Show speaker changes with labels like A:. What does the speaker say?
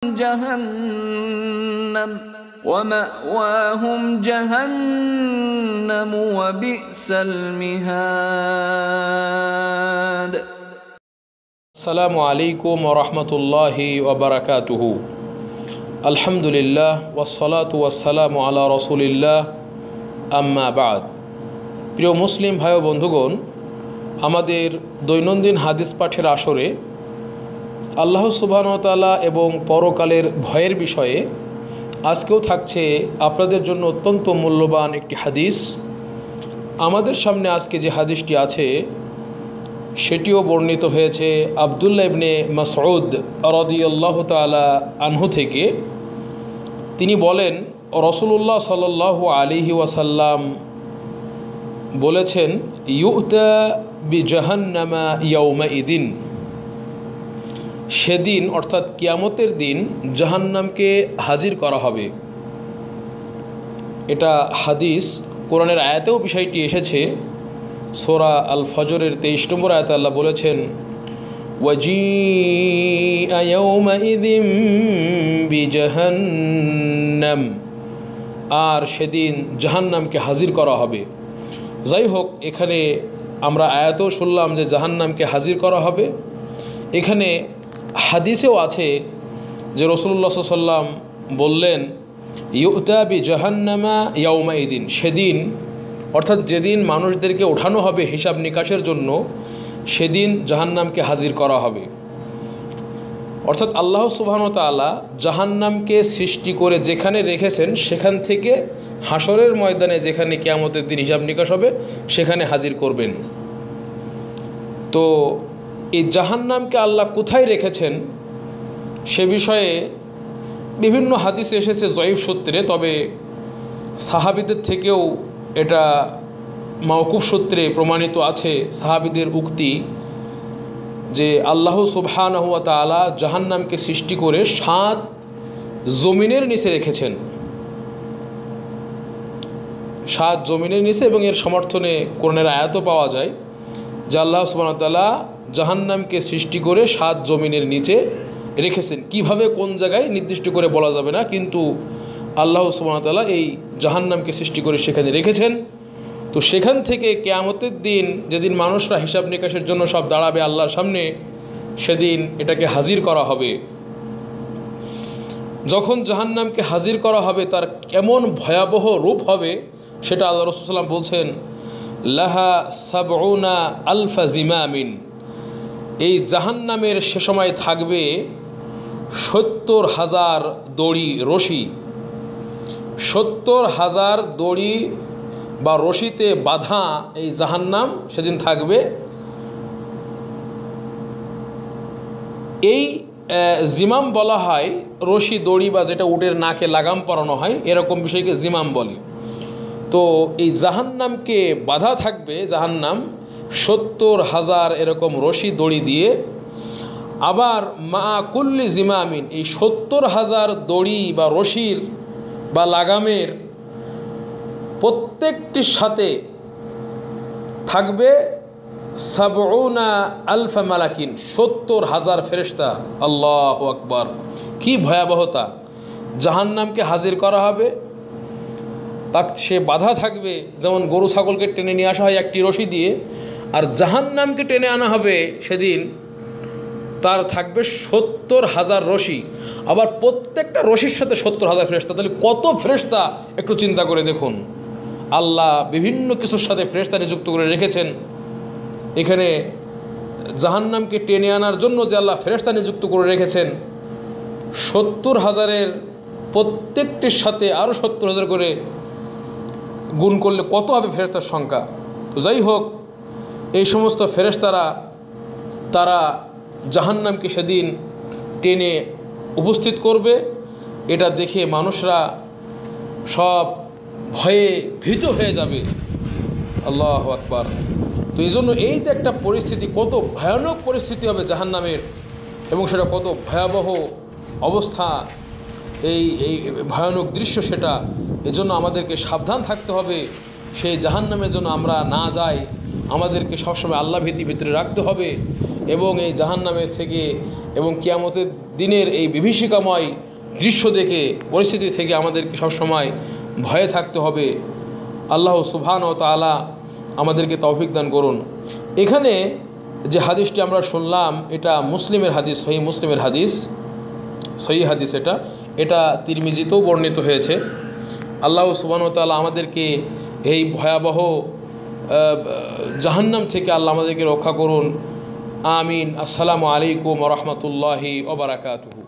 A: جهنم ومأواهم جهنم وبئس المهاد
B: السلام عليكم ورحمة الله وبركاته الحمد لله والصلاة والسلام على رسول الله أما بعد প্রিয় মুসলিম ভাই ও বন্ধুগণ, আমাদের দৈনন্দিন হাদিস পাঠের আসরে আল্লাহ সুবহানাহু ওয়া তাআলা এবং পরকালের ভয়ের বিষয়ে আজকেও থাকছে আপনাদের জন্য অত্যন্ত মূল্যবান একটি হাদিস। আমাদের সামনে আজকে যে হাদিসটি আছে সেটিও বর্ণিত হয়েছে আব্দুল্লাহ ইবনে মাসউদ রাদিয়াল্লাহু তাআলা আনহু থেকে। তিনি বলেন, রাসূলুল্লাহ সাল্লাল্লাহু আলাইহি ওয়াসাল্লাম বলেছেন, ইউতা বিজাহান্নামা ইয়াউমাইদিন, সেদিন অর্থাৎ কিয়ামতের দিন জাহান্নামকে হাজির করা হবে। এটা হাদিস, কোরআনের আয়াতেও বিষয়টি এসেছে। সূরা আল ফজরের 23 নম্বর আয়াতে আল্লাহ বলেছেন, ওয়াজিআ ইয়াউমাইদিন বিজাহান্নাম, আর সেদিন জাহান্নামকে হাজির করা হবে। যাই হোক, এখানে আমরা আয়াতেও শুনলাম যে জাহান্নামকে হাজির করা হবে। এখানে হাদিসেও আছে যে রাসূলুল্লাহ সাল্লাল্লাহু আলাইহি ওয়াসাল্লাম বললেন, ইউতা বি জাহান্নামা ইয়াউমাইদিন, সেদিন অর্থাৎ যেদিন মানুষদেরকে ওঠানো হবে হিসাব নিকাশের জন্য, সেদিন জাহান্নামকে হাজির করা হবে। অর্থাৎ আল্লাহ সুবহানাহু ওয়া তাআলা জাহান্নামকে সৃষ্টি করে যেখানে রেখেছেন সেখান থেকে হাসরের ময়দানে, যেখানে কিয়ামতের দিন হিসাব নিকাশ হবে, সেখানে হাজির করবেন। তো এই জাহান্নামকে আল্লাহ কোথায় রেখেছেন সে বিষয়ে বিভিন্ন হাদিস এসেছে জয়ীফ সূত্রে, তবে সাহাবীদের থেকেও এটা মাওকুফ সূত্রে প্রমাণিত আছে। সাহাবীদের উক্তি যে আল্লাহ সুবহানাহু ওয়া তাআলা জাহান্নামকে সৃষ্টি করে 7 জমিনের নিচে রেখেছেন, 7 জমিনের নিচে, এবং এর সমর্থনে কোরআনের আয়াতও পাওয়া যায় যে আল্লাহ সুবহানাহু ওয়া তাআলা জাহান্নামকে সৃষ্টি করে 7 জমিনের নিচে রেখেছেন। কিভাবে কোন জায়গায় নির্দিষ্ট করে বলা যাবে না, কিন্তু আল্লাহ সুবহানাহু ওয়া তাআলা এই জাহান্নামকে সৃষ্টি করে সেখানে রেখেছেন। তো সেখান থেকে কিয়ামতের দিন যেদিন মানুষরা হিসাব নিকাশের জন্য সব দাঁড়াবে আল্লাহর সামনে, সেদিন এটাকে হাজির করা হবে। যখন জাহান্নামকে হাজির করা হবে তার কেমন ভয়াবহ রূপ হবে সেটা আল্লাহ রাসূল সাল্লাল্লাহু আলাইহি ওয়াসাল্লাম বলছেন, লাহা সাবউনা আলফা জিমামিন, এই জাহান্নামের সে সময় থাকবে 70,000 দড়ি রশি। 70,000 দড়ি বা রশিতে বাঁধা এই জাহান্নাম সেদিন থাকবে। এই জিমাম বলা হয় রশি, দড়ি বা যেটা উটের নাকে লাগাম পরানো হয় এরকম বিষয়কে জিমাম বলে। তো এই জাহান্নামকে বাঁধা থাকবে, জাহান্নাম 70,000 এরকম রশি দড়ি দিয়ে। আবার মা কুল্লি জিমামিন, এই 70,000 দড়ি বা রশির বা লাগামের প্রত্যেকটির সাথে থাকবে সাবউনা আলফা মালাকিন, 70,000 ফেরেশতা। আল্লাহু আকবার, কি ভয়াবহতা! জাহান্নামকে হাজির করা হবে, তা সে বাধা থাকবে, যেমন গরু ছাগলকে টেনে নিয়ে আসা হয় একটি রশি দিয়ে, আর জাহান্নামকে টেনে আনা হবে সেদিন তার থাকবে 70,000 রশি। আবার প্রত্যেকটা রশির সাথে 70,000 ফেরেশতা। তাহলে কত ফেরেশতা একটু চিন্তা করে দেখুন। আল্লাহ বিভিন্ন কিছুর সাথে ফেরেশতা নিযুক্ত করে রেখেছেন। এখানে জাহান্নামকে টেনে আনার জন্য যে আল্লাহ ফেরেশতা নিযুক্ত করে রেখেছেন, 70,000-এর প্রত্যেকটির সাথে আরও 70,000 করে গুণ করলে কত হবে ফেরেশতার সংখ্যা। তো যাই হোক, এই সমস্ত ফেরেশতারা তারা জাহান্নামকে সেদিন টেনে উপস্থিত করবে। এটা দেখে মানুষরা সব ভয়ে ভীত হয়ে যাবে। আল্লাহু আকবার। তো এই জন্য এই যে একটা পরিস্থিতি, কত ভয়ানক পরিস্থিতি হবে জাহান্নামের, এবং সেটা কত ভয়াবহ অবস্থা, এই ভয়ানক দৃশ্য সেটা। এজন্য আমাদেরকে সাবধান থাকতে হবে, সেই জাহান্নামের জন্য আমরা না যাই। আমাদেরকে সবসময় আল্লাহ ভীতি ভিতরে রাখতে হবে, এবং এই জাহান্নামের থেকে এবং কিয়ামতের দিনের এই বিভীষিকাময় দৃশ্য দেখে পরিস্থিতি থেকে আমাদেরকে সবসময় ভয়ে থাকতে হবে। আল্লাহ সুবহান ও তাআলা আমাদেরকে তৌফিক দান করুন। এখানে যে হাদিসটি আমরা শুনলাম এটা মুসলিমের হাদিস, সহিহ মুসলিমের হাদিস, সহিহ হাদিস। এটা তিরমিজিতেও বর্ণিত হয়েছে। আল্লাহ সুবহান ও তাআলা আমাদেরকে এই ভয়াবহ জাহান্নাম থেকে আল্লাহ আমাদেরকে রক্ষা করুন। আমিন। আসসালামু আলাইকুম ওয়া রাহমাতুল্লাহি ওয়া বারাকাতুহু।